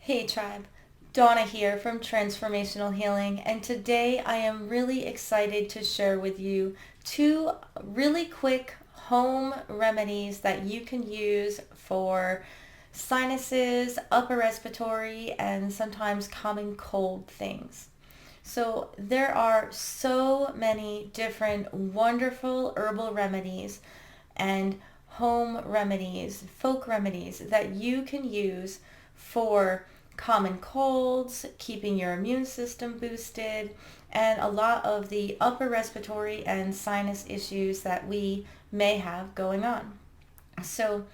Hey tribe, Dawna here from Transformational Healing, and today I am really excited to share with you two really quick home remedies that you can use for sinuses, upper respiratory, and sometimes common cold things. So there are so many different wonderful herbal remedies and home remedies, folk remedies that you can use for common colds, keeping your immune system boosted, and a lot of the upper respiratory and sinus issues that we may have going on. So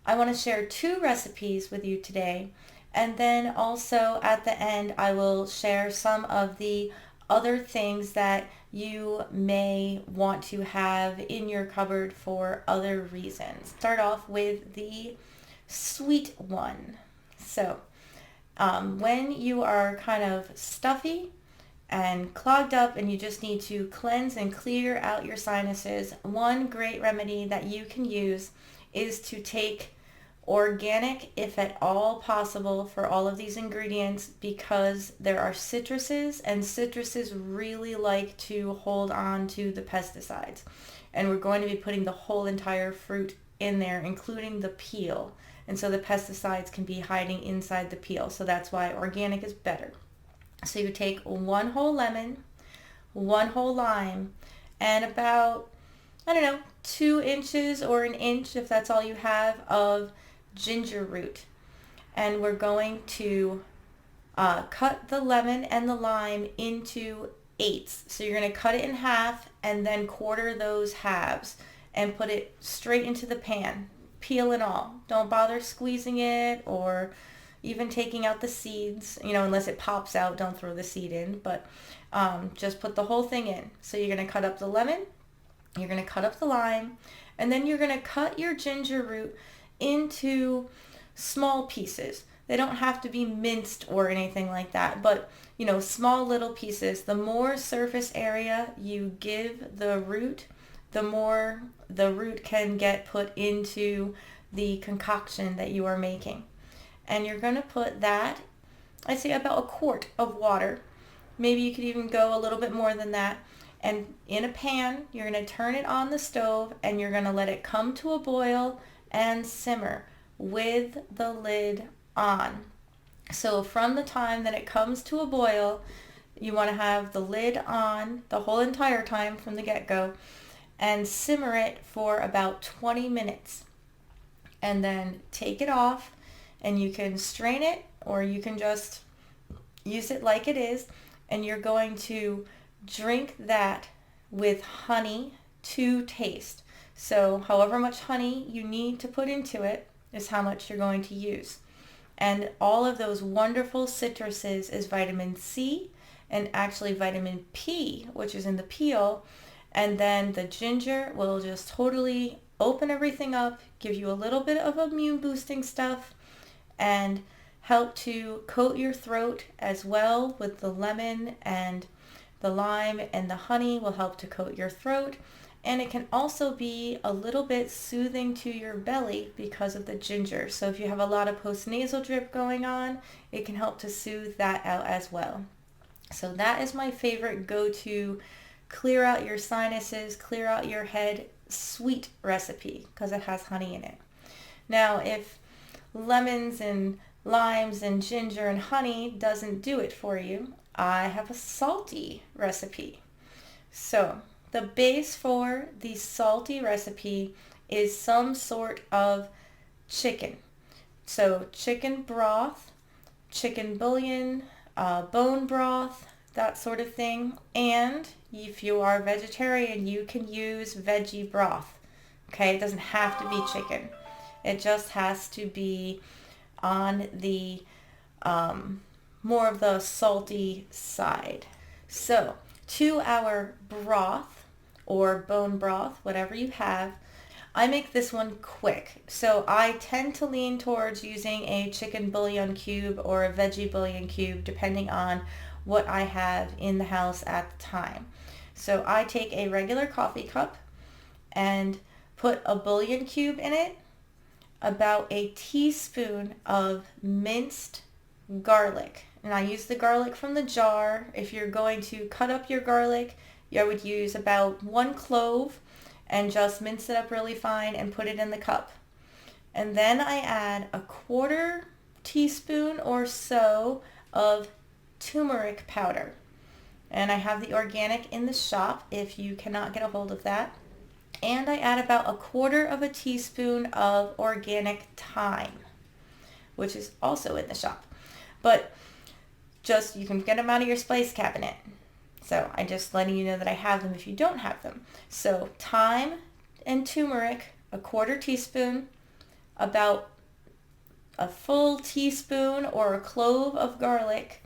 I want to share two recipes with you today. And then also at the end, I will share some of the other things that you may want to have in your cupboard for other reasons. Start off with the sweet one. So when you are kind of stuffy and clogged up and you just need to cleanse and clear out your sinuses, one great remedy that you can use is to take organic, if at all possible, for all of these ingredients, because there are citruses and citruses really like to hold on to the pesticides. And we're going to be putting the whole entire fruit in there, including the peel. And so the pesticides can be hiding inside the peel. So that's why organic is better. So you take one whole lemon, one whole lime, and about, 2 inches or an inch, if that's all you have, of ginger root. And we're going to cut the lemon and the lime into eighths. So you're going to cut it in half and then quarter those halves and put it straight into the pan, peel and all. Don't bother squeezing it or even taking out the seeds, unless it pops out, don't throw the seed in, but just put the whole thing in. So you're going to cut up the lemon, you're going to cut up the lime, and then you're going to cut your ginger root into small pieces. They don't have to be minced or anything like that, but small little pieces. The more surface area you give the root, the more the root can get put into the concoction that you are making. And you're going to put that, I'd say about a quart of water. Maybe you could even go a little bit more than that. And in a pan, you're going to turn it on the stove and you're going to let it come to a boil and simmer with the lid on. So from the time that it comes to a boil, you want to have the lid on the whole entire time from the get-go and simmer it for about 20 minutes. And then take it off and you can strain it or you can just use it like it is, and you're going to drink that with honey to taste. So however much honey you need to put into it is how much you're going to use. And all of those wonderful citruses is vitamin C and actually vitamin P, which is in the peel. And then the ginger will just totally open everything up, give you a little bit of immune boosting stuff, and help to coat your throat as well with the lemon and the lime, and the honey will help to coat your throat. And it can also be a little bit soothing to your belly because of the ginger. So if you have a lot of postnasal drip going on, it can help to soothe that out as well. So that is my favorite go-to clear out your sinuses, clear out your head sweet recipe because it has honey in it. Now, if lemons and limes and ginger and honey doesn't do it for you, I have a salty recipe. So the base for the salty recipe is some sort of chicken. So chicken broth, chicken bouillon, bone broth, that sort of thing. And if you are vegetarian, you can use veggie broth. Okay, it doesn't have to be chicken. It just has to be on the more of the salty side. So to our broth or bone broth, whatever you have, I make this one quick. So I tend to lean towards using a chicken bouillon cube or a veggie bouillon cube, depending on what I have in the house at the time. So I take a regular coffee cup and put a bouillon cube in it, about a teaspoon of minced garlic. And I use the garlic from the jar. If you're going to cut up your garlic, I would use about 1 clove and just mince it up really fine and put it in the cup. And then I add a 1/4 teaspoon or so of turmeric powder. And I have the organic in the shop if you cannot get a hold of that. And I add about 1/4 teaspoon of organic thyme, which is also in the shop. But just, you can get them out of your spice cabinet. So I just letting you know that I have them if you don't have them. So thyme and turmeric, 1/4 teaspoon, about a full teaspoon or a clove of garlic,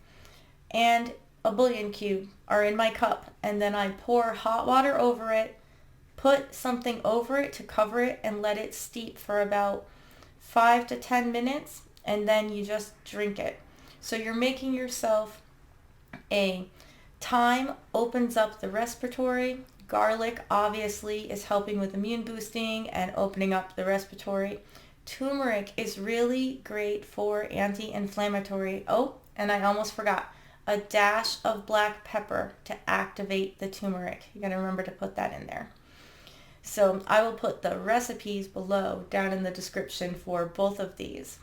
and a bouillon cube are in my cup. And then I pour hot water over it, put something over it to cover it, and let it steep for about 5 to 10 minutes, and then you just drink it. So you're making yourself thyme opens up the respiratory. Garlic obviously is helping with immune boosting and opening up the respiratory. Turmeric is really great for anti-inflammatory. Oh, and I almost forgot, a dash of black pepper to activate the turmeric. You got to remember to put that in there. So I will put the recipes below down in the description for both of these.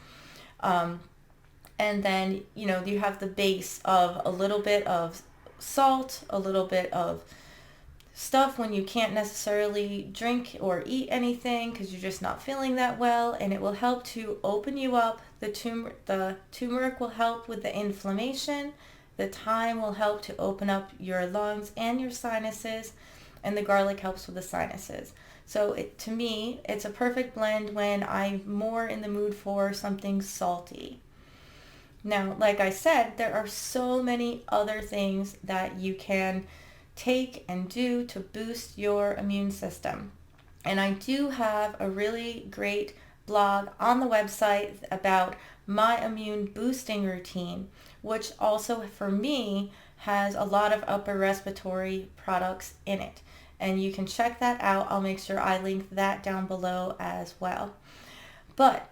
And then, you have the base of a little bit of salt, a little bit of stuff when you can't necessarily drink or eat anything because you're just not feeling that well, and it will help to open you up. The turmeric will help with the inflammation. The thyme will help to open up your lungs and your sinuses, and the garlic helps with the sinuses. So to me, it's a perfect blend when I'm more in the mood for something salty. Now, like I said, there are so many other things that you can take and do to boost your immune system. And I do have a really great blog on the website about my immune boosting routine, which also for me has a lot of upper respiratory products in it. And you can check that out. I'll make sure I link that down below as well. But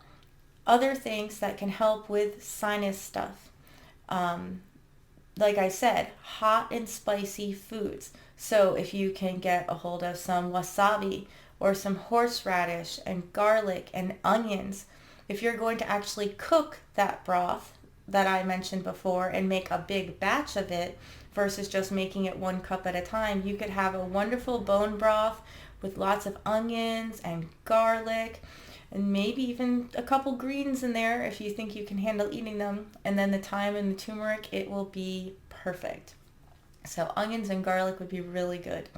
other things that can help with sinus stuff. Like I said, hot and spicy foods. So if you can get a hold of some wasabi or some horseradish and garlic and onions, if you're going to actually cook that broth that I mentioned before and make a big batch of it versus just making it 1 cup at a time, you could have a wonderful bone broth with lots of onions and garlic and maybe even a couple greens in there if you think you can handle eating them. And then the thyme and the turmeric, it will be perfect. So onions and garlic would be really good.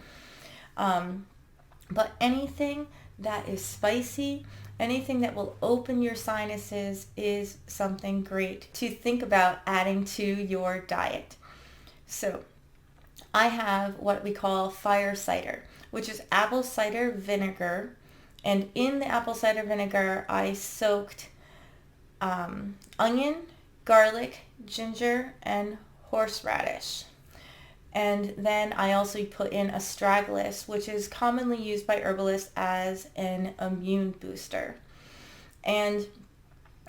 But anything that is spicy, anything that will open your sinuses is something great to think about adding to your diet. So I have what we call fire cider, which is apple cider vinegar. And in the apple cider vinegar, I soaked onion, garlic, ginger, and horseradish. And then I also put in astragalus, which is commonly used by herbalists as an immune booster. And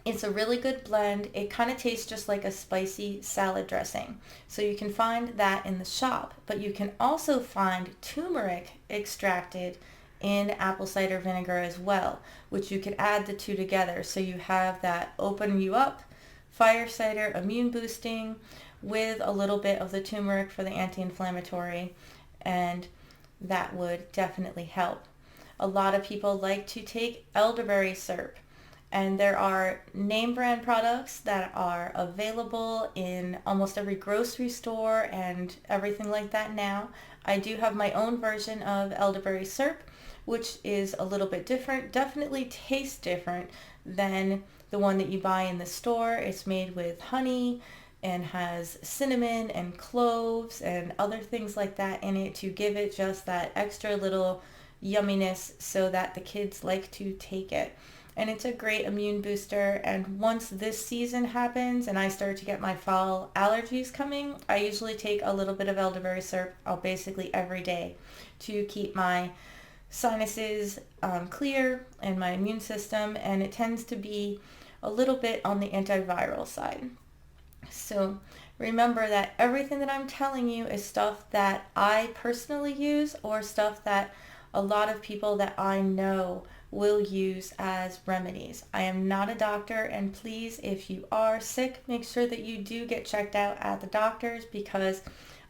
it's a really good blend. It kind of tastes just like a spicy salad dressing. So you can find that in the shop. But you can also find turmeric extracted in apple cider vinegar as well, which you could add the two together. So you have that open you up, fire cider, immune boosting, with a little bit of the turmeric for the anti-inflammatory, and that would definitely help. A lot of people like to take elderberry syrup, and there are name brand products that are available in almost every grocery store and everything like that now. I do have my own version of elderberry syrup, which is a little bit different, definitely tastes different than the one that you buy in the store. It's made with honey and has cinnamon and cloves and other things like that in it to give it just that extra little yumminess so that the kids like to take it. And it's a great immune booster. And once this season happens and I start to get my fall allergies coming, I usually take a little bit of elderberry syrup basically every day to keep my sinuses clear and my immune system. And it tends to be a little bit on the antiviral side. So remember that everything that I'm telling you is stuff that I personally use or stuff that a lot of people that I know will use as remedies. I am not a doctor, and please, if you are sick, make sure that you do get checked out at the doctor's, because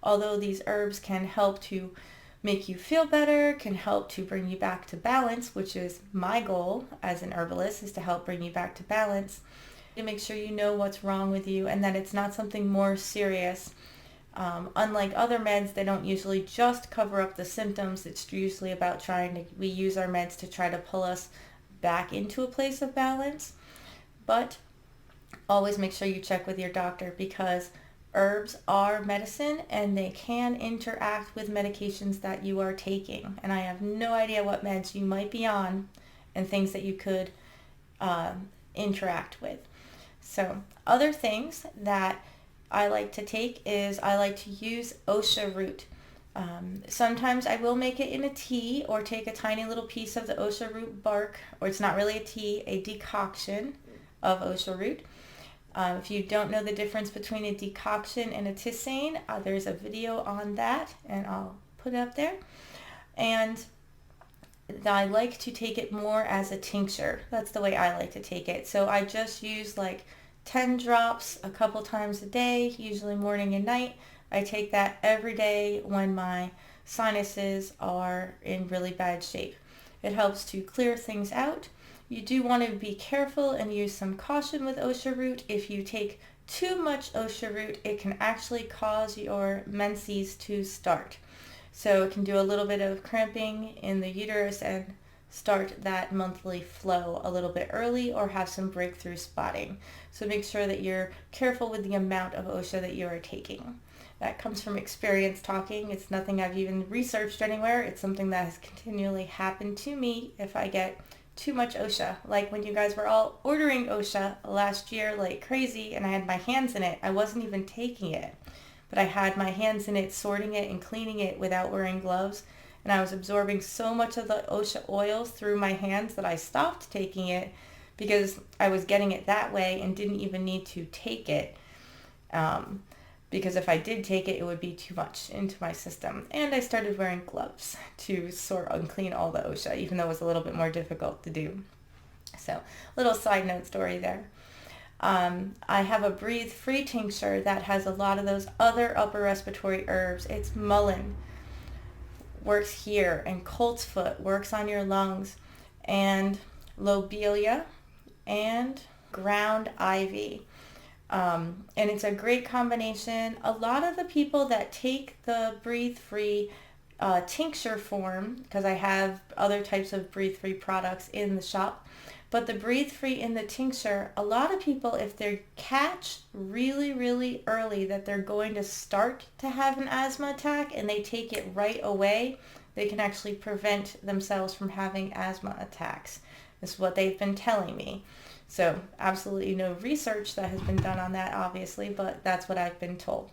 although these herbs can help to make you feel better, can help to bring you back to balance, which is my goal as an herbalist, is to help bring you back to balance, to make sure you know what's wrong with you and that it's not something more serious. Unlike other meds, they don't usually just cover up the symptoms. It's usually about we use our meds to try to pull us back into a place of balance. But always make sure you check with your doctor, because herbs are medicine and they can interact with medications that you are taking. And I have no idea what meds you might be on and things that you could interact with. So other things that I like to take is I like to use osha root. Sometimes I will make it in a tea or take a tiny little piece of the osha root bark, or it's not really a tea, a decoction of osha root. If you don't know the difference between a decoction and a tisane, there's a video on that and I'll put it up there. And I like to take it more as a tincture. That's the way I like to take it. So I just use like 10 drops a couple times a day, usually morning and night. I take that every day when my sinuses are in really bad shape. It helps to clear things out. You do want to be careful and use some caution with osha root. If you take too much osha root, it can actually cause your menses to start. So it can do a little bit of cramping in the uterus and start that monthly flow a little bit early, or have some breakthrough spotting. So make sure that you're careful with the amount of osha that you are taking. That comes from experience talking. It's nothing I've even researched anywhere. It's something that has continually happened to me if I get too much osha. Like when you guys were all ordering osha last year like crazy and I had my hands in it. I wasn't even taking it, but I had my hands in it, sorting it and cleaning it without wearing gloves. And I was absorbing so much of the osha oils through my hands that I stopped taking it because I was getting it that way and didn't even need to take it. Because if I did take it, it would be too much into my system. And I started wearing gloves to sort and clean all the osha, even though it was a little bit more difficult to do. So, little side note story there. I have a breathe-free tincture that has a lot of those other upper respiratory herbs. It's mullein, works here, and coltsfoot works on your lungs, and lobelia, and ground ivy. And it's a great combination. A lot of the people that take the breathe-free tincture form, because I have other types of breathe-free products in the shop, but the breathe-free in the tincture, a lot of people, if they catch really, really early that they're going to start to have an asthma attack and they take it right away, they can actually prevent themselves from having asthma attacks. This is what they've been telling me. So absolutely no research that has been done on that, obviously, but that's what I've been told.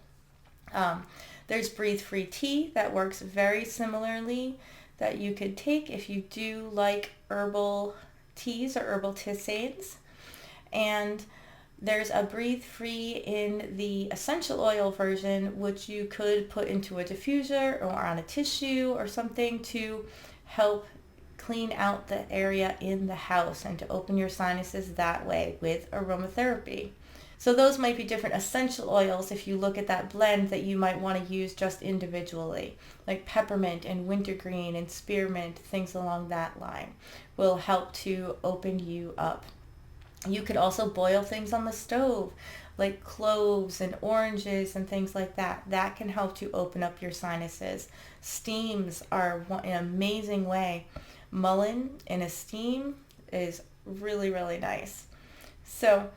There's breathe-free tea that works very similarly that you could take if you do like herbal teas or herbal tisanes. And there's a breathe-free in the essential oil version, which you could put into a diffuser or on a tissue or something to help clean out the area in the house and to open your sinuses that way with aromatherapy. So those might be different essential oils if you look at that blend that you might want to use just individually, like peppermint and wintergreen and spearmint, things along that line will help to open you up. You could also boil things on the stove, like cloves and oranges and things like that. That can help to open up your sinuses. Steams are an amazing way. Mullein in a steam is really, really nice. So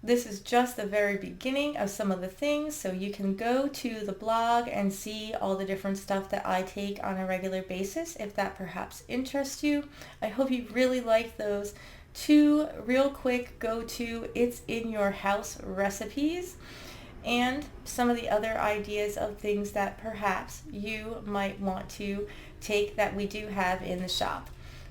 this is just the very beginning of some of the things. So you can go to the blog and see all the different stuff that I take on a regular basis if that perhaps interests you. I hope you really like those 2 real quick go-to it's in your house recipes, and some of the other ideas of things that perhaps you might want to take that we do have in the shop.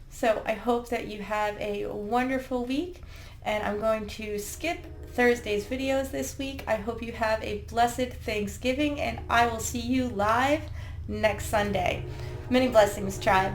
So I hope that you have a wonderful week, and I'm going to skip Thursday's videos this week. I hope you have a blessed Thanksgiving, and I will see you live next Sunday. Many blessings, tribe.